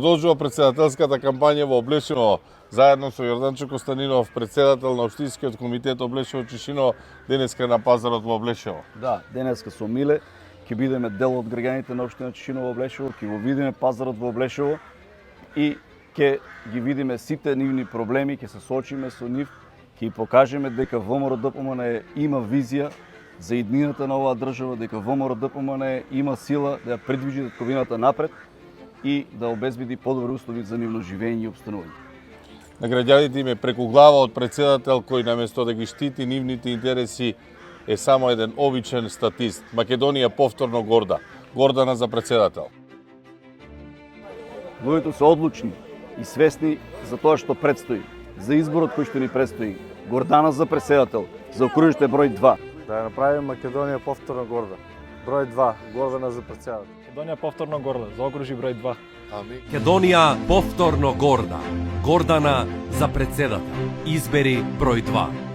Продолжува претседателската кампања во Облешево. Заедно со Јорданчо Костанинов, претседател на Општинскиот комитет Облешево Чешино, денеска на пазарот во Облешево. Да, денеска со Миле ќе бидеме дел од граѓаните на општина Чешино во Облешево, ќе го видиме пазарот во Облешево и ќе ги видиме сите нивни проблеми, ќе се соочиме со нив, ќе ги покажеме дека ВМРО ДПМН има визија за иднината на оваа држава, дека ВМРО ДПМН има сила да ја придвижи татковината напред и да обезбеди подобри услови за нивно живење и опстанување. На граѓаните им е преку глава од претседател кој наместо да ги штити нивните интереси е само еден обичен статист. Македонија повторно горда. Гордана за претседател. Луѓето се одлучни и свесни за тоа што предстои, за изборот кој што ни предстои. Гордана за претседател, за окружиште број 2. Да ја направим Македонија повторно горда. Број 2, Гордана за претседател. Македонија повторно горда, заокружи број 2. Македонија повторно горда. Гордана за претседател. Избери број 2.